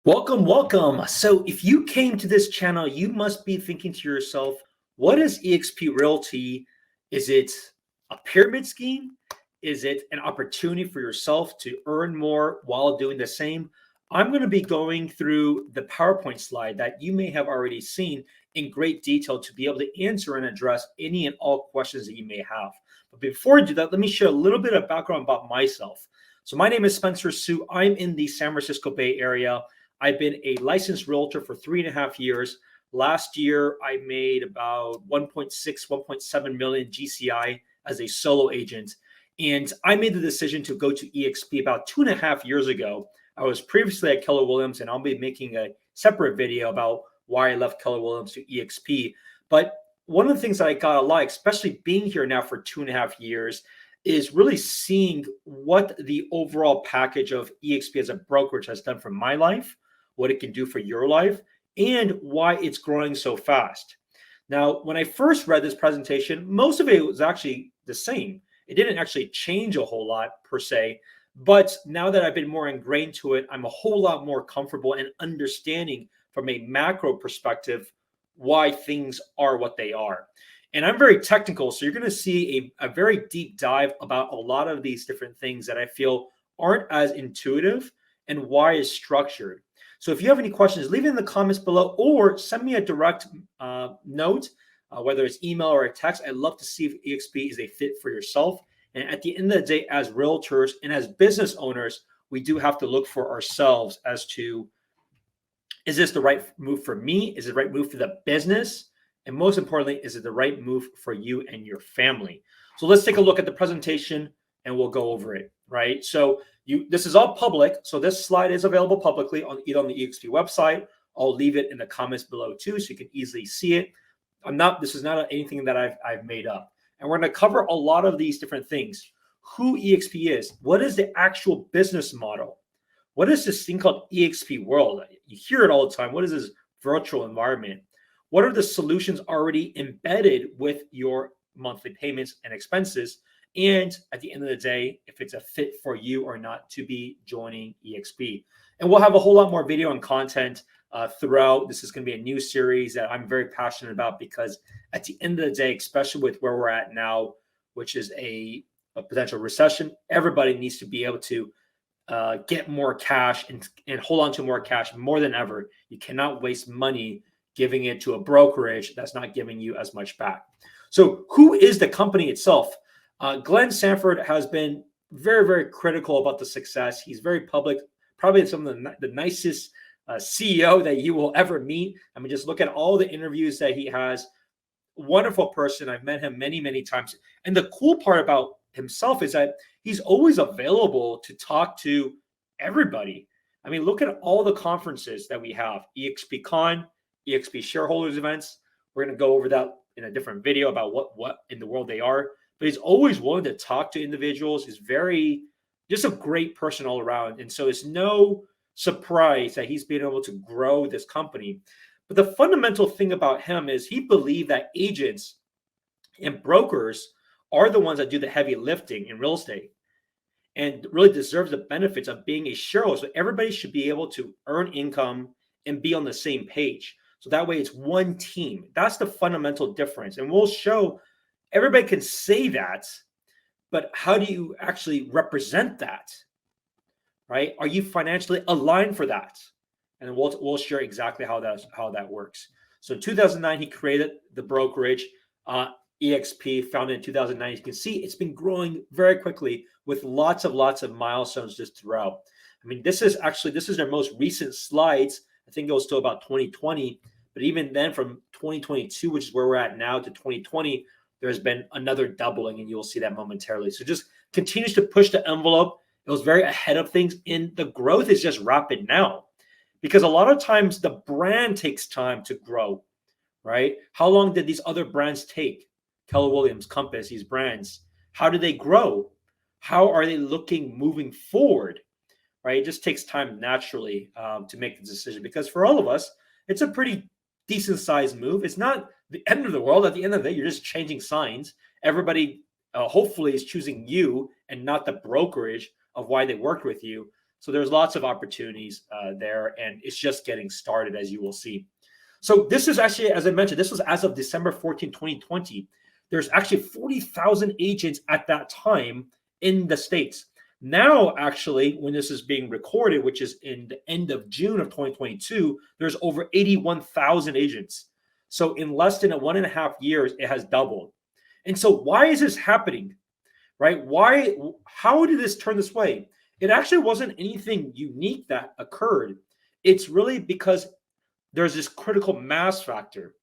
Welcome, welcome. So, if you came to this channel, you must be thinking to yourself, what is eXp Realty? Is it a pyramid scheme? Is it an opportunity for yourself to earn more while doing the same? I'm going to be going through the PowerPoint slide that you may have already seen in great detail to be able to answer and address any and all questions that you may have. But before I do that, let me share a little bit of background about myself. So, my name is Spencer Hsu. I'm in the San Francisco Bay Area. I've been a licensed realtor for 3.5 years. Last year, I made about 1.6, 1.7 million GCI as a solo agent. And I made the decision to go to eXp about 2.5 years ago. I was previously at Keller Williams, and I'll be making a separate video about why I left Keller Williams to eXp. But one of the things that I got a lot, especially being here now for 2.5 years, is really seeing what the overall package of eXp as a brokerage has done for my life, what it can do for your life, and why it's growing so fast. Now, when I first read this presentation, most of it was actually the same. It didn't actually change a whole lot per se, but now that I've been more ingrained to it, I'm a whole lot more comfortable in understanding from a macro perspective why things are what they are. And I'm very technical, so you're going to see a very deep dive about a lot of these different things that I feel aren't as intuitive and why it's structured. So if you have any questions, leave it in the comments below or send me a direct note, whether it's email or a text. I'd love to see if eXp is a fit for yourself. And at the end of the day, as realtors and as business owners, we do have to look for ourselves as to, is this the right move for me? Is it the right move for the business? And most importantly, is it the right move for you and your family? So let's take a look at the presentation and we'll go over it, right? So this is all public. So this slide is available publicly either on the eXp website. I'll leave it in the comments below too, so you can easily see it. This is not anything that I've made up. And we're going to cover a lot of these different things. Who eXp is, what is the actual business model? What is this thing called eXp World? You hear it all the time. What is this virtual environment? What are the solutions already embedded with your monthly payments and expenses? And at the end of the day, if it's a fit for you or not to be joining eXp. And we'll have a whole lot more video and content throughout. This is going to be a new series that I'm very passionate about because at the end of the day, especially with where we're at now, which is a potential recession, everybody needs to be able to get more cash and hold on to more cash more than ever. You cannot waste money giving it to a brokerage that's not giving you as much back. So who is the company itself? Glenn Sanford has been very, very critical about the success. He's very public, probably some of the nicest CEO that you will ever meet. I mean, just look at all the interviews that he has. Wonderful person. I've met him many, many times. And the cool part about himself is that he's always available to talk to everybody. I mean, look at all the conferences that we have, eXp Con, eXp shareholders events. We're going to go over that in a different video about what in the world they are. But he's always willing to talk to individuals. He's just a great person all around. And so it's no surprise that he's been able to grow this company. But the fundamental thing about him is he believed that agents and brokers are the ones that do the heavy lifting in real estate and really deserves the benefits of being a shareholder. So everybody should be able to earn income and be on the same page. So that way it's one team. That's the fundamental difference. And we'll show everybody can say that, but how do you actually represent that, right? Are you financially aligned for that? And we'll share exactly how that works. So in 2009, he created the brokerage, eXp, founded in 2009. You can see it's been growing very quickly with lots of milestones just throughout. I mean, this is their most recent slides. I think it was still about 2020, but even then from 2022, which is where we're at now, to 2020, there's been another doubling, and you'll see that momentarily. So just continues to push the envelope. It was very ahead of things, and the growth is just rapid now because a lot of times the brand takes time to grow, right? How long did these other brands take? Keller Williams, Compass, these brands, how do they grow? How are they looking moving forward, right? It just takes time naturally to make the decision because for all of us, it's a pretty decent sized move. It's not the end of the world. At the end of the day, you're just changing signs. Everybody hopefully is choosing you and not the brokerage of why they worked with you. So there's lots of opportunities there, and it's just getting started, as you will see. So this is actually, as I mentioned, this was as of December 14, 2020. There's actually 40,000 agents at that time in the States. Now, actually, when this is being recorded, which is in the end of June of 2022, there's over 81,000 agents. So in less than 1.5 years, it has doubled. And so why is this happening, right? How did this turn this way? It actually wasn't anything unique that occurred. It's really because there's this critical mass factor.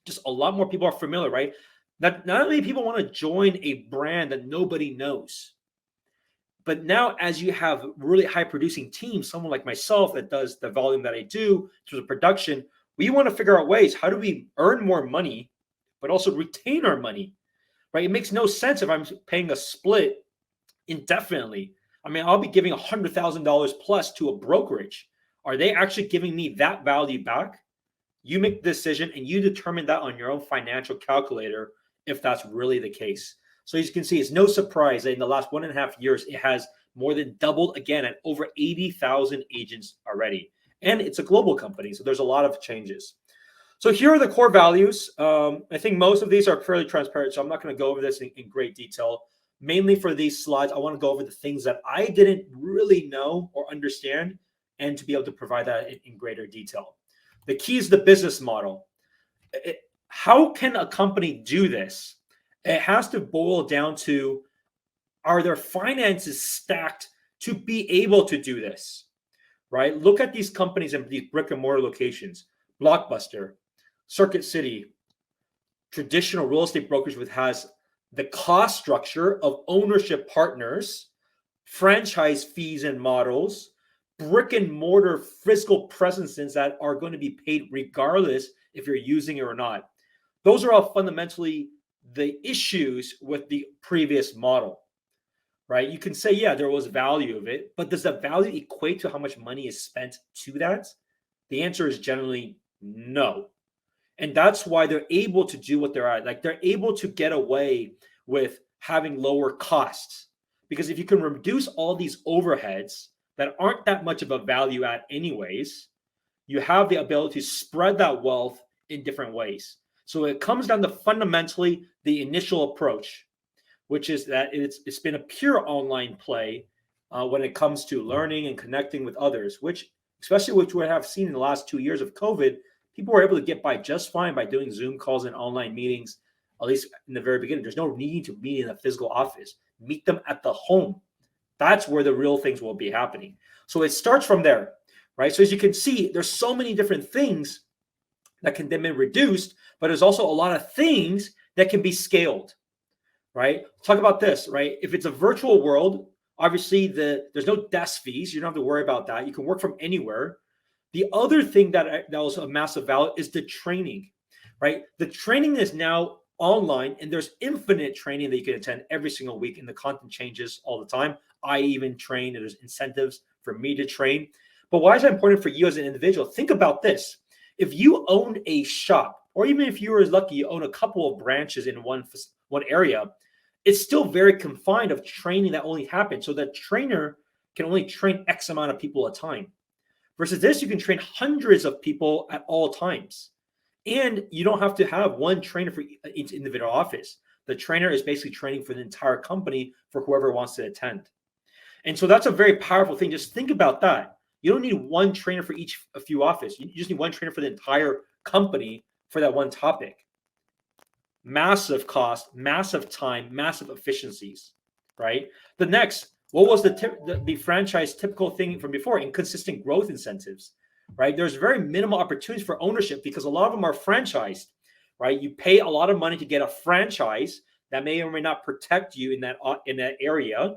Just a lot more people are familiar, right? Not many people want to join a brand that nobody knows. But now, as you have really high producing teams, someone like myself that does the volume that I do in terms of production, we want to figure out ways, how do we earn more money, but also retain our money, right? It makes no sense if I'm paying a split indefinitely. I mean, I'll be giving $100,000 plus to a brokerage. Are they actually giving me that value back? You make the decision and you determine that on your own financial calculator if that's really the case. So as you can see, it's no surprise that in the last 1.5 years, it has more than doubled again at over 80,000 agents already. And it's a global company, so there's a lot of changes. So here are the core values. I think most of these are fairly transparent, so I'm not going to go over this in great detail. Mainly for these slides, I want to go over the things that I didn't really know or understand and to be able to provide that in greater detail. The key is the business model. How can a company do this? It has to boil down to, are their finances stacked to be able to do this, right? Look at these companies and these brick and mortar locations: Blockbuster, Circuit City, traditional real estate brokerage, which has the cost structure of ownership partners, franchise fees and models, brick and mortar physical presences that are going to be paid regardless if you're using it or not. Those are all fundamentally the issues with the previous model, right? You can say, yeah, there was value of it, but does the value equate to how much money is spent to that? The answer is generally no. And that's why they're able to do what they're at. Like, they're able to get away with having lower costs, because if you can reduce all these overheads that aren't that much of a value add anyways, you have the ability to spread that wealth in different ways. So it comes down to fundamentally the initial approach, which is that it's been a pure online play when it comes to learning and connecting with others, which, especially which we have seen in the last 2 years of COVID, people were able to get by just fine by doing Zoom calls and online meetings, at least in the very beginning. There's no need to meet in a physical office. Meet them at the home. That's where the real things will be happening. So it starts from there, right? So as you can see, there's so many different things that can then be reduced, but there's also a lot of things that can be scaled, right? Talk about this, right? If it's a virtual world, obviously there's no desk fees. You don't have to worry about that. You can work from anywhere. The other thing that was a massive value is the training, right? The training is now online, and there's infinite training that you can attend every single week, and the content changes all the time. I even train, and there's incentives for me to train. But why is that important for you as an individual? Think about this. If you owned a shop, or even if you were lucky, you own a couple of branches in one area, it's still very confined of training that only happens. So that trainer can only train X amount of people at a time. Versus this, you can train hundreds of people at all times. And you don't have to have one trainer for each individual office. The trainer is basically training for the entire company for whoever wants to attend. And so that's a very powerful thing. Just think about that. You don't need one trainer for each few office. You just need one trainer for the entire company for that one topic. Massive cost, massive time, massive efficiencies, right? The next, what was the franchise typical thing from before? Inconsistent growth incentives, right? There's very minimal opportunities for ownership because a lot of them are franchised, right? You pay a lot of money to get a franchise that may or may not protect you in that area,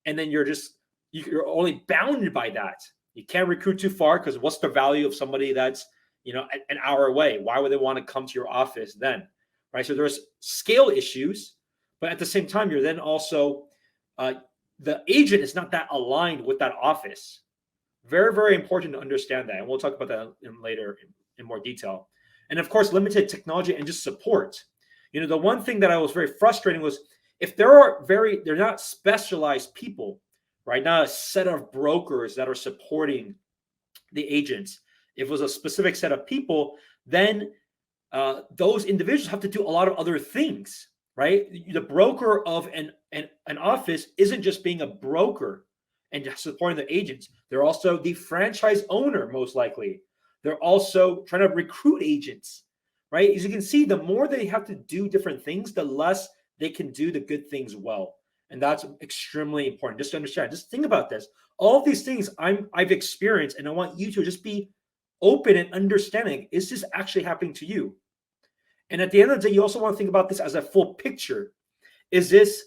and then you're only bounded by that. You can't recruit too far because what's the value of somebody that's an hour away? Why would they want to come to your office then, right? So there's scale issues, but at the same time, you're then also the agent is not that aligned with that office. Very, very important to understand that. And we'll talk about that later in more detail. And of course, limited technology and just support. The one thing that I was very frustrating was if they're not specialized people, right? Not a set of brokers that are supporting the agents. If it was a specific set of people, then those individuals have to do a lot of other things, right? The broker of an office isn't just being a broker and supporting the agents. They're also the franchise owner, most likely. They're also trying to recruit agents, right? As you can see, the more they have to do different things, the less they can do the good things well. And that's extremely important. Just to understand, just think about this. All of these things I've experienced, and I want you to just be open and understanding. Is this actually happening to you? And at the end of the day, you also want to think about this as a full picture. Is this,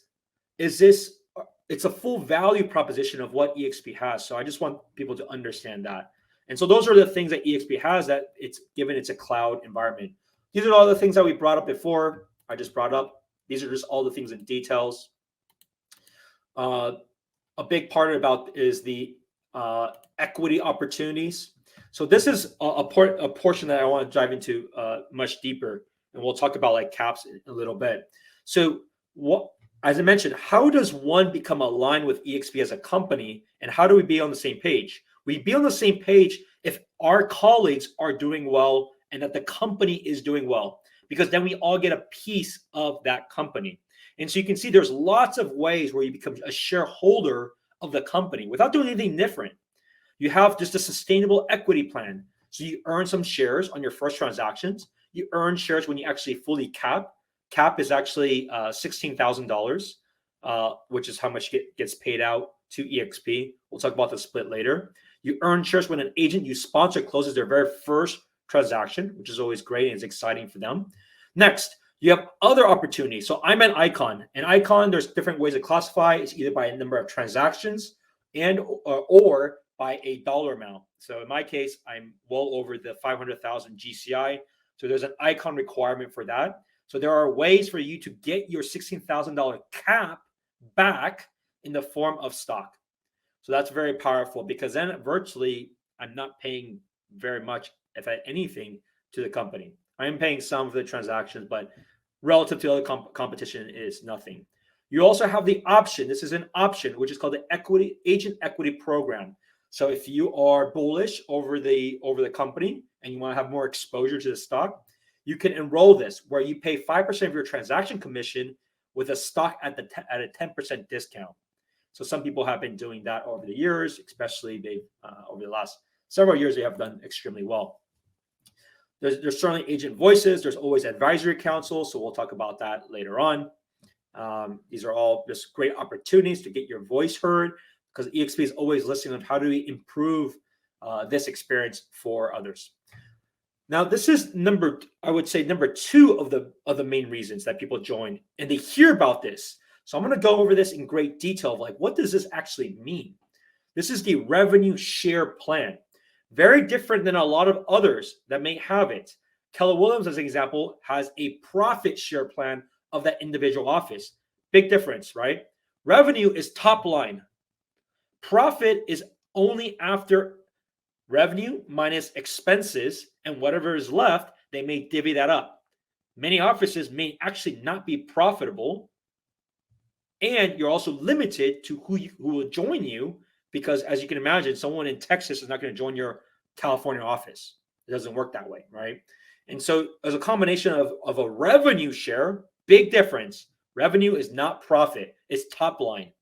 it's a full value proposition of what eXp has. So I just want people to understand that. And so those are the things that eXp has, that it's given it's a cloud environment. These are all the things that we brought up before. I just brought up. These are just all the things in details. A big part about is the equity opportunities. So this is a portion that I want to dive into much deeper. And we'll talk about like caps in a little bit. So what, as I mentioned, how does one become aligned with eXp as a company, and how do we be on the same page? We be on the same page if our colleagues are doing well and that the company is doing well, because then we all get a piece of that company. And so you can see there's lots of ways where you become a shareholder of the company without doing anything different. You have just a sustainable equity plan. So you earn some shares on your first transactions. You earn shares when you actually fully cap. Cap is actually $16,000, which is how much gets paid out to eXp. We'll talk about the split later. You earn shares when an agent you sponsor closes their very first transaction, which is always great and it's exciting for them. Next, you have other opportunities. So I'm an icon. An icon, there's different ways to classify. It's either by a number of transactions and or by a dollar amount. So in my case, I'm well over the 500,000 GCI. So there's an icon requirement for that. So there are ways for you to get your $16,000 cap back in the form of stock. So that's very powerful, because then virtually I'm not paying very much, if anything, to the company. I am paying some of the transactions, but relative to other competition is nothing. You also have the option. This is an option, which is called the agent equity program. So if you are bullish over the company and you want to have more exposure to the stock, you can enroll this, where you pay 5% of your transaction commission with a stock at a 10% discount. So some people have been doing that over the years, especially over the last several years, they have done extremely well. There's certainly agent voices. There's always advisory council. So we'll talk about that later on. These are all just great opportunities to get your voice heard, because eXp is always listening on how do we improve this experience for others. Now, this is I would say number two of the main reasons that people join, and they hear about this. So I'm going to go over this in great detail of like, what does this actually mean? This is the revenue share plan. Very different than a lot of others that may have it. Keller Williams, as an example, has a profit share plan of that individual office. Big difference, right? Revenue is top line. Profit is only after revenue minus expenses, and whatever is left, they may divvy that up. Many offices may actually not be profitable, and you're also limited to who will join you, because as you can imagine, someone in Texas is not going to join your California office. It doesn't work that way, right? And so as a combination of a revenue share, big difference. Revenue is not profit, it's top line.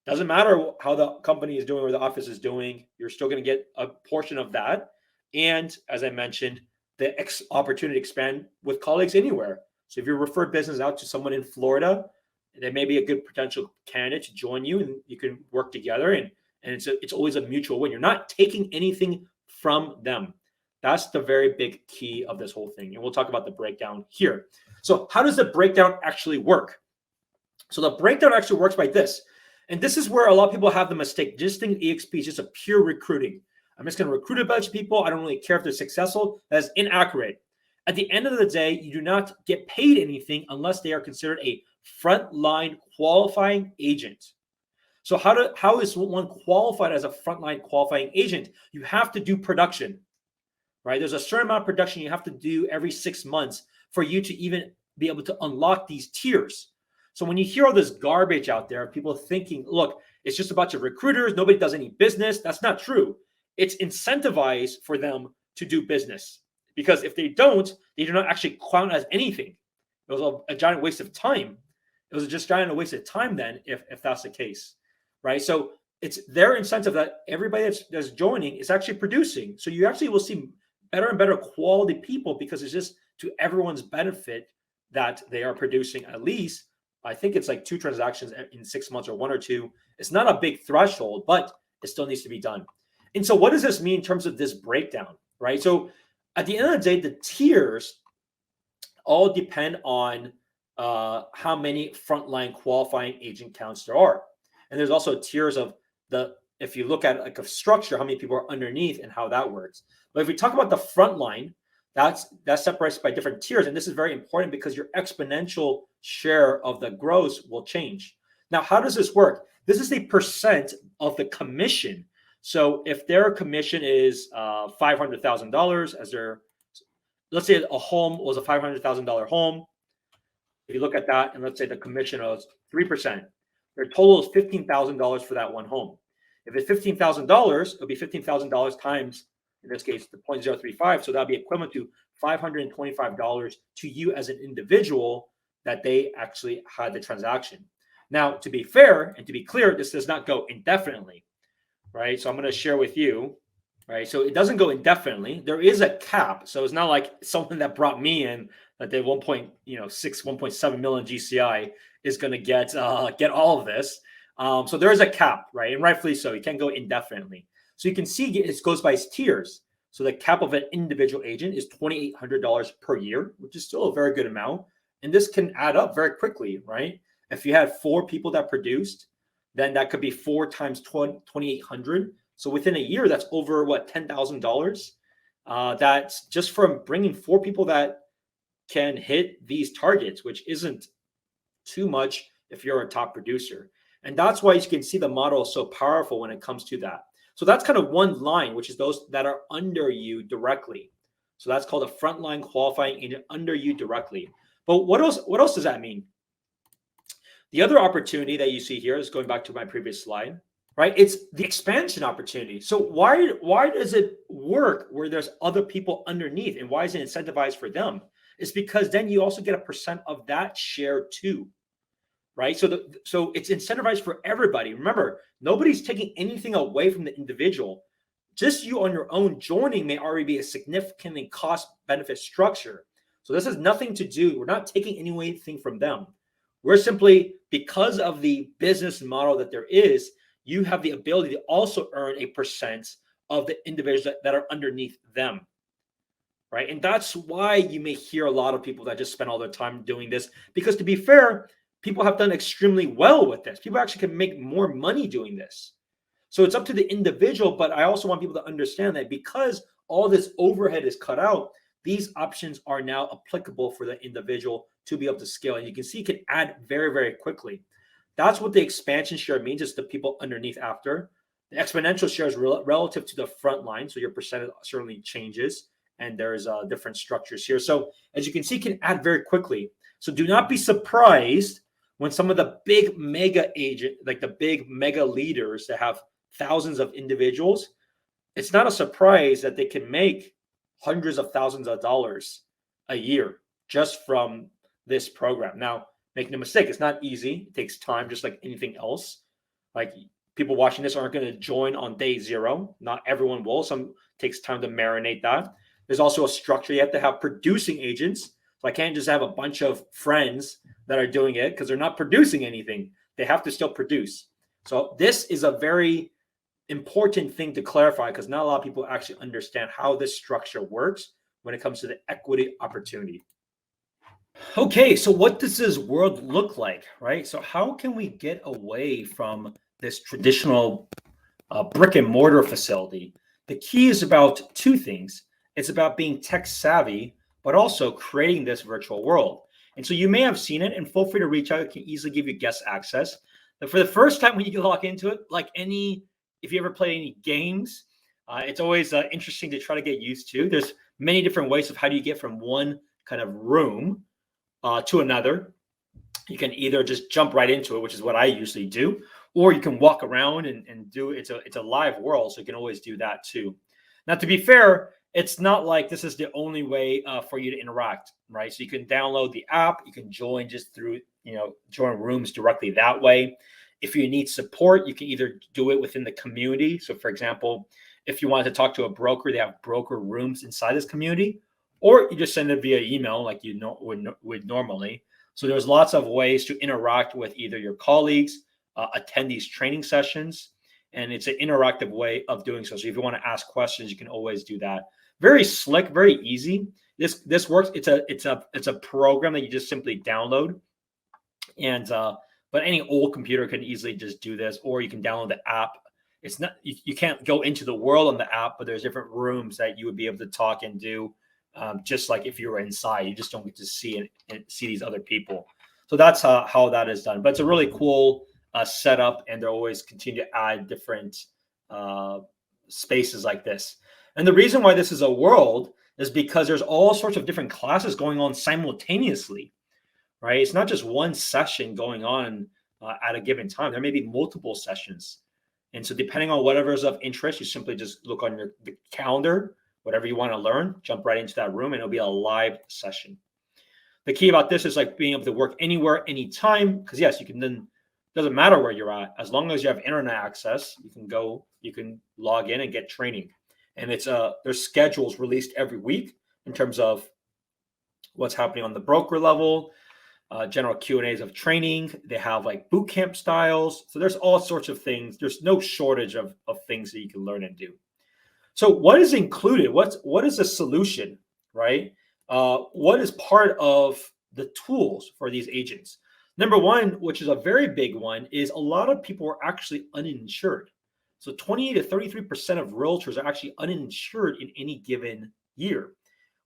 Doesn't matter how the company is doing or the office is doing, you're still going to get a portion of that. And as I mentioned, the opportunity to expand with colleagues anywhere. So if you refer business out to someone in Florida, they may be a good potential candidate to join you, and you can work together. And it's always a mutual win. You're not taking anything from them. That's the very big key of this whole thing. And we'll talk about the breakdown here. So how does the breakdown actually work? So the breakdown actually works by this. And this is where a lot of people have the mistake. Just think eXp is just a pure recruiting. I'm just going to recruit a bunch of people. I don't really care if they're successful. That is inaccurate. At the end of the day, you do not get paid anything unless they are considered a frontline qualifying agent. So how is one qualified as a frontline qualifying agent? You have to do production, right? There's a certain amount of production you have to do every 6 months for you to even be able to unlock these tiers. So when you hear all this garbage out there, people thinking, look, it's just a bunch of recruiters. Nobody does any business. That's not true. It's incentivized for them to do business, because if they don't, they do not actually count as anything. It was a giant waste of time. It was just giant waste of time then, if that's the case, right? So it's their incentive that everybody that's joining is actually producing. So you actually will see better and better quality people, because it's just to everyone's benefit that they are producing at least, I think it's like 2 transactions in 6 months or 1 or 2. It's not a big threshold, but it still needs to be done. And so what does this mean in terms of this breakdown, right? So at the end of the day, the tiers all depend on how many frontline qualifying agent counts there are. And there's also tiers of if you look at like a structure, how many people are underneath and how that works. But if we talk about the frontline, that separates by different tiers. And this is very important because your exponential share of the gross will change. Now, how does this work? This is a percent of the commission. So if their commission is $500,000 as let's say a home was a $500,000 home. If you look at that, and let's say the commission was 3%, their total is $15,000 for that one home. If it's $15,000, it'll be $15,000 times, in this case, the 0.035. So that'll be equivalent to $525 to you as an individual that they actually had the transaction. Now, to be fair and to be clear, this does not go indefinitely, right? So I'm going to share with you, right? So it doesn't go indefinitely. There is a cap. So it's not like someone that brought me in that they 1.7 million GCI is going to get all of this. So there is a cap, right? And rightfully so. You can't go indefinitely. So you can see it goes by tiers. So the cap of an individual agent is $2,800 per year, which is still a very good amount. And this can add up very quickly, right? If you had 4 people that produced, then that could be 4 times 2,800. So within a year, that's over $10,000. That's just from bringing 4 people that can hit these targets, which isn't too much if you're a top producer. And that's why you can see the model is so powerful when it comes to that. So that's kind of one line, which is those that are under you directly. So that's called a frontline qualifying agent under you directly. But what else does that mean? The other opportunity that you see here is going back to my previous slide, right? It's the expansion opportunity. So why does it work where there's other people underneath, and why is it incentivized for them? It's because then you also get a percent of that share too, right? So it's incentivized for everybody. Remember, nobody's taking anything away from the individual. Just you on your own joining may already be a significantly cost benefit structure. So this has nothing to do, we're not taking anything from them. We're simply, because of the business model that there is, you have the ability to also earn a percent of the individuals that are underneath them, right? And that's why you may hear a lot of people that just spend all their time doing this, because to be fair, people have done extremely well with this. People actually can make more money doing this. So it's up to the individual, but I also want people to understand that because all this overhead is cut out, these options are now applicable for the individual to be able to scale. And you can see it can add very, very quickly. That's what the expansion share means, is the people underneath after. The exponential share is relative to the front line. So your percentage certainly changes, and there's different structures here. So as you can see, it can add very quickly. So do not be surprised when some of the big mega agent, like the big mega leaders that have thousands of individuals, it's not a surprise that they can make hundreds of thousands of dollars a year just from this program. Now, make no mistake, it's not easy. It takes time, just like anything else. Like, people watching this aren't going to join on day 0. Not everyone will. Some takes time to marinate that. There's also a structure. You have to have producing agents. So I can't just have a bunch of friends that are doing it because they're not producing anything. They have to still produce. So this is a very important thing to clarify, because not a lot of people actually understand how this structure works when it comes to the equity opportunity. Okay, so what does this world look like, right? So how can we get away from this traditional brick and mortar facility? The key is about 2 things. It's about being tech savvy, but also creating this virtual world. And so you may have seen it, and feel free to reach out. It can easily give you guest access. But for the first time when you log into it, if you ever play any games, it's always interesting to try to get used to. There's many different ways of how do you get from one kind of room to another. You can either just jump right into it, which is what I usually do, or you can walk around and do it's a live world, so you can always do that too. Now, to be fair, it's not like this is the only way for you to interact, right? So you can download the app, you can join just through, join rooms directly that way. If you need support, you can either do it within the community. So, for example, if you wanted to talk to a broker, they have broker rooms inside this community, or you just send it via email like you would normally. So there's lots of ways to interact with either your colleagues, attend these training sessions, and it's an interactive way of doing so. So if you want to ask questions, you can always do that. Very slick, very easy. This works. It's a program that you just simply download, and but any old computer can easily just do this, or you can download the app. It's not you can't go into the world on the app, but there's different rooms that you would be able to talk and do, just like if you were inside. You just don't get to see and see these other people. So that's how that is done. But it's a really cool setup, and they always continue to add different spaces like this. And the reason why this is a world is because there's all sorts of different classes going on simultaneously, right? It's not just one session going on at a given time. There may be multiple sessions. And so depending on whatever is of interest, you simply just look on the calendar, whatever you want to learn, jump right into that room, and it'll be a live session. The key about this is like being able to work anywhere, anytime, because yes, you can then, doesn't matter where you're at, as long as you have internet access, you can log in and get training. And it's there's schedules released every week in terms of what's happening on the broker level, general Q&As of training. They have like boot camp styles. So there's all sorts of things. There's no shortage of things that you can learn and do. So what is included? What is the solution, right? What is part of the tools for these agents? Number one, which is a very big one, is a lot of people are actually uninsured. So 28 to 33% of realtors are actually uninsured in any given year,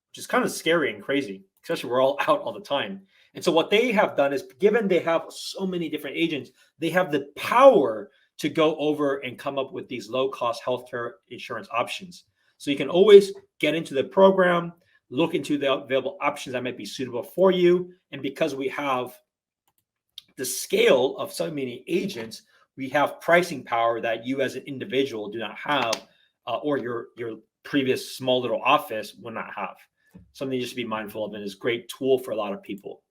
which is kind of scary and crazy, especially we're all out all the time. And so what they have done is, given they have so many different agents, they have the power to go over and come up with these low-cost healthcare insurance options. So you can always get into the program, look into the available options that might be suitable for you. And because we have the scale of so many agents, we have pricing power that you as an individual do not have, or your previous small little office will not have. Something just to be mindful of, and is a great tool for a lot of people.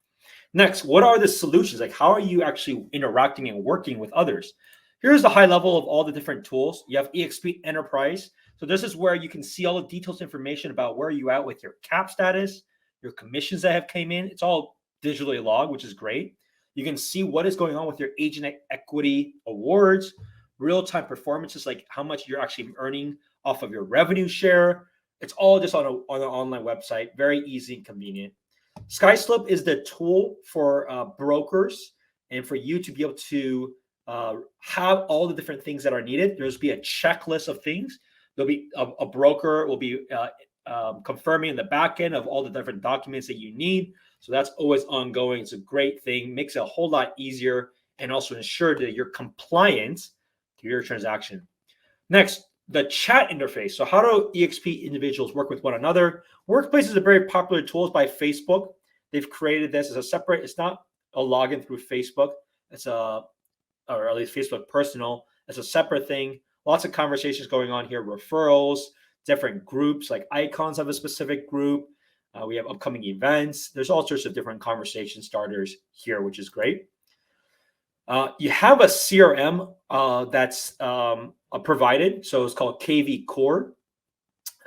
Next, what are the solutions? Like, how are you actually interacting and working with others? Here's the high level of all the different tools. You have eXp Enterprise. So this is where you can see all the details information about where you at with your cap status, your commissions that have came in. It's all digitally logged, which is great. You can see what is going on with your agent equity awards, real-time performances, like how much you're actually earning off of your revenue share. It's all just on an online website, very easy and convenient. SkySlope is the tool for brokers and for you to be able to have all the different things that are needed. There's be a checklist of things. There'll be a broker will be confirming in the back end of all the different documents that you need. So that's always ongoing. It's a great thing, makes it a whole lot easier, and also ensure that you're compliant to your transaction. Next, the chat interface. So how do eXp individuals work with one another? Workplace is a very popular tool by Facebook. They've created this as a separate, it's not a login through Facebook. It's or at least Facebook personal. It's a separate thing. Lots of conversations going on here, referrals, different groups, like Icons have a specific group. We have upcoming events. There's all sorts of different conversation starters here, which is great. You have a CRM that's provided. So it's called KV Core.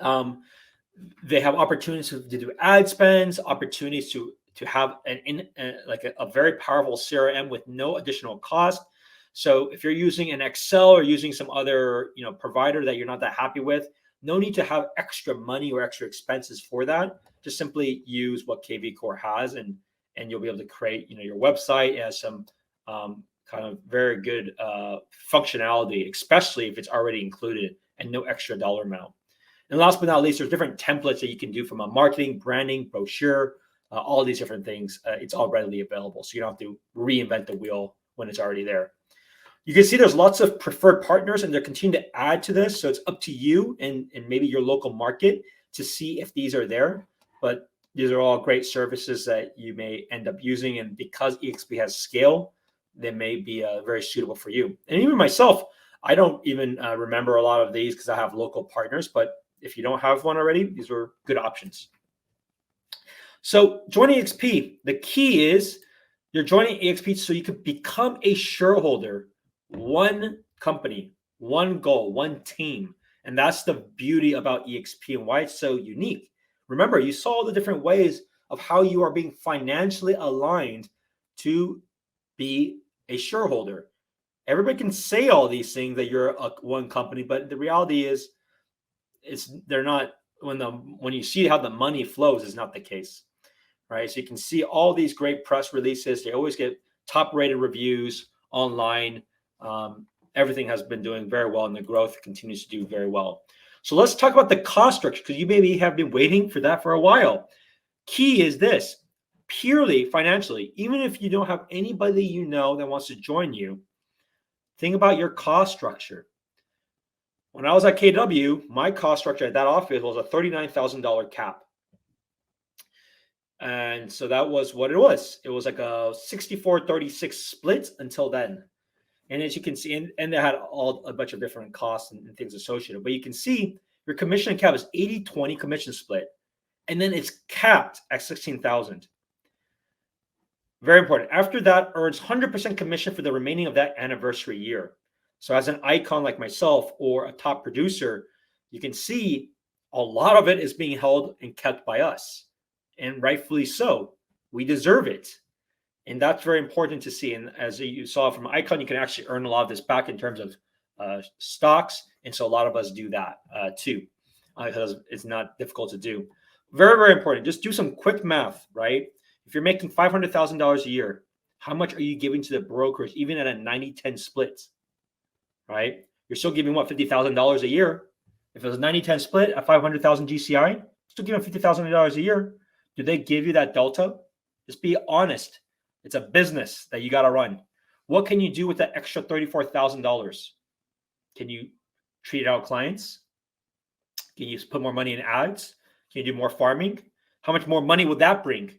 They have opportunities to do ad spends, opportunities to have a very powerful CRM with no additional cost. So if you're using an Excel or using some other provider that you're not that happy with, no need to have extra money or extra expenses for that. Just simply use what KV Core has, and you'll be able to create your website. It has some kind of very good functionality, especially if it's already included and no extra dollar amount. And last but not least, there's different templates that you can do from a marketing, branding, brochure, all these different things. It's all readily available, so you don't have to reinvent the wheel when it's already there. You can see there's lots of preferred partners, and they're continuing to add to this. So it's up to you and maybe your local market to see if these are there. But these are all great services that you may end up using. And because eXp has scale, they may be very suitable for you. And even myself, I don't even remember a lot of these because I have local partners. But if you don't have one already, these are good options. So joining eXp, the key is you're joining eXp so you can become a shareholder. One company, one goal, one team. And that's the beauty about eXp and why it's so unique. Remember, you saw all the different ways of how you are being financially aligned to be a shareholder. Everybody can say all these things that you're one company, but the reality is they're not. When you see how the money flows, is not the case, right? So you can see all these great press releases. They always get top rated reviews online. Everything has been doing very well, and the growth continues to do very well. So let's talk about the cost structure, because you maybe have been waiting for that for a while. Key is this: purely financially, even if you don't have anybody you know that wants to join you, think about your cost structure. When I was at KW, my cost structure at that office was a $39,000 cap. And so that was what it was. It was like a 64-36 split until then. And as you can see, and they had a bunch of different costs and things associated. But you can see your commission cap is 80-20 commission split. And then it's capped at 16,000. Very important. After that, earns 100% commission for the remaining of that anniversary year. So as an icon like myself or a top producer, you can see a lot of it is being held and kept by us. And rightfully so. We deserve it. And that's very important to see. And as you saw from Icon, you can actually earn a lot of this back in terms of stocks. And so a lot of us do that too, because it's not difficult to do. Very, very important. Just do some quick math, right? If you're making $500,000 a year, how much are you giving to the brokerage, even at a 90-10 split, right? You're still giving, what, $50,000 a year? If it was a 90-10 split at 500,000 GCI, still giving $50,000 a year. Do they give you that delta? Just be honest. It's a business that you got to run. What can you do with that extra $34,000? Can you treat out clients? Can you put more money in ads? Can you do more farming? How much more money would that bring?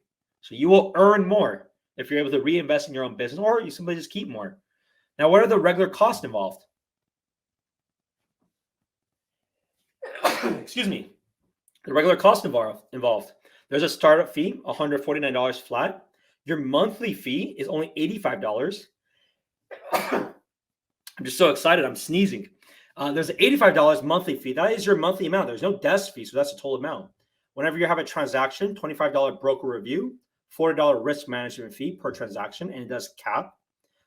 So you will earn more if you're able to reinvest in your own business, or you simply just keep more. Now, what are the regular costs involved? Excuse me. The regular cost involved. There's a startup fee, $149 flat. Your monthly fee is only $85. I'm just so excited. I'm sneezing. There's an $85 monthly fee. That is your monthly amount. There's no desk fee, so that's the total amount. Whenever you have a transaction, $25 broker review, $40 risk management fee per transaction, and it does cap.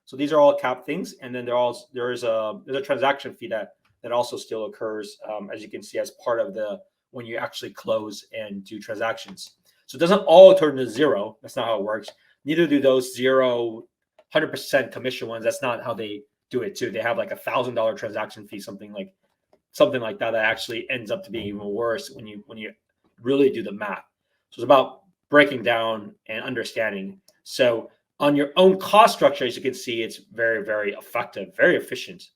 So these are all cap things. And then there's a transaction fee that also still occurs, as you can see, as part of when you actually close and do transactions. So it doesn't all turn to zero. That's not how it works. Neither do those 100% commission ones. That's not how they do it too. They have like $1,000 transaction fee, something like that actually ends up to being even worse when you really do the math. So it's about breaking down and understanding. So on your own cost structure, as you can see, it's very, very effective, very efficient.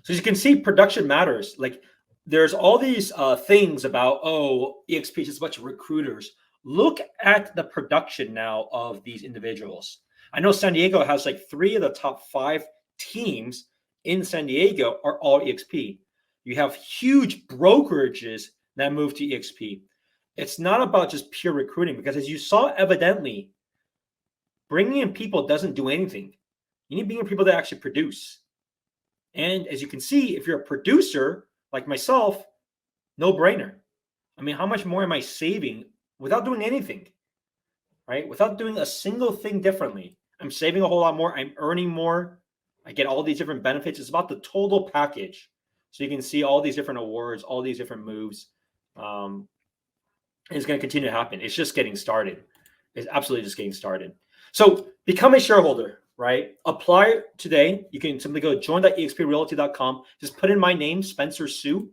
So as you can see, production matters. Like there's all these things about, eXp is just a bunch of recruiters. Look at the production now of these individuals. I know San Diego has like 3 of the top 5 teams in San Diego are all eXp. You have huge brokerages that move to eXp. It's not about just pure recruiting, because as you saw evidently, bringing in people doesn't do anything. You need to bring in people that actually produce. And as you can see, if you're a producer like myself, no brainer. I mean, how much more am I saving without doing anything, right? Without doing a single thing differently. I'm saving a whole lot more. I'm earning more. I get all these different benefits. It's about the total package. So you can see all these different awards, all these different moves. And it's going to continue to happen. It's just getting started. It's absolutely just getting started. So become a shareholder, right? Apply today. You can simply go to join.exprealty.com. Just put in my name, Spencer Hsu,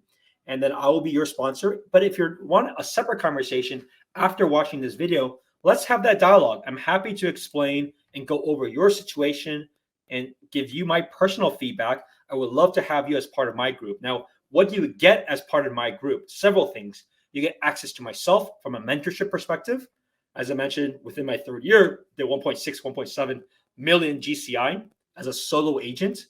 and then I will be your sponsor. But if you want a separate conversation after watching this video, let's have that dialogue. I'm happy to explain and go over your situation and give you my personal feedback. I would love to have you as part of my group. Now, what do you get as part of my group? Several things. You get access to myself from a mentorship perspective. As I mentioned, within my 3rd year, did 1.6, 1.7 million GCI as a solo agent.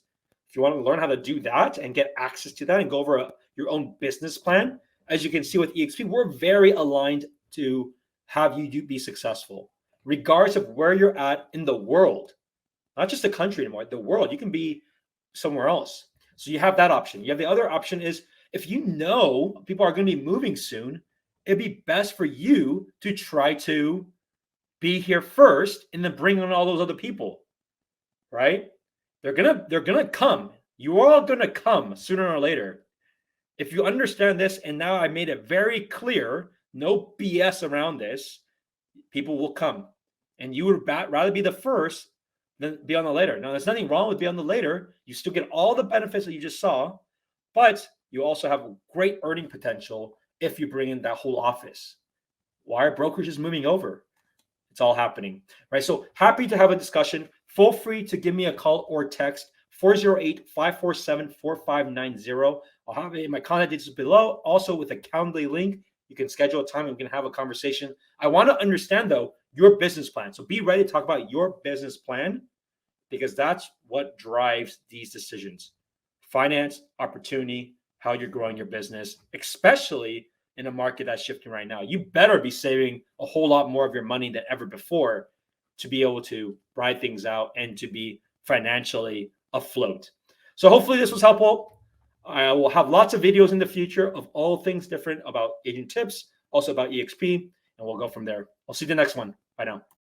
If you want to learn how to do that and get access to that and go over your own business plan, as you can see with eXp, we're very aligned to have you be successful, regardless of where you're at in the world, not just the country anymore, the world. You can be somewhere else. So you have that option. You have the other option is if you know people are going to be moving soon, it'd be best for you to try to be here first and then bring on all those other people, right? They're gonna come. You are all gonna come sooner or later. If you understand this, and now I made it very clear, no BS around this, people will come. And you would rather be the first than be on the later. Now, there's nothing wrong with being on the later. You still get all the benefits that you just saw, but you also have great earning potential if you bring in that whole office. Why are brokerages moving over? It's all happening, right? So happy to have a discussion. Feel free to give me a call or text 408-547-4590. I'll have it in my contact details below. Also with a Calendly link, you can schedule a time and we can have a conversation. I want to understand though, your business plan. So be ready to talk about your business plan because that's what drives these decisions. Finance, opportunity, how you're growing your business, especially in a market that's shifting right now. You better be saving a whole lot more of your money than ever before to be able to ride things out and to be financially afloat. So hopefully this was helpful. I will have lots of videos in the future of all things different about agent tips, also about eXp, and we'll go from there. I'll see you in the next one. Bye now.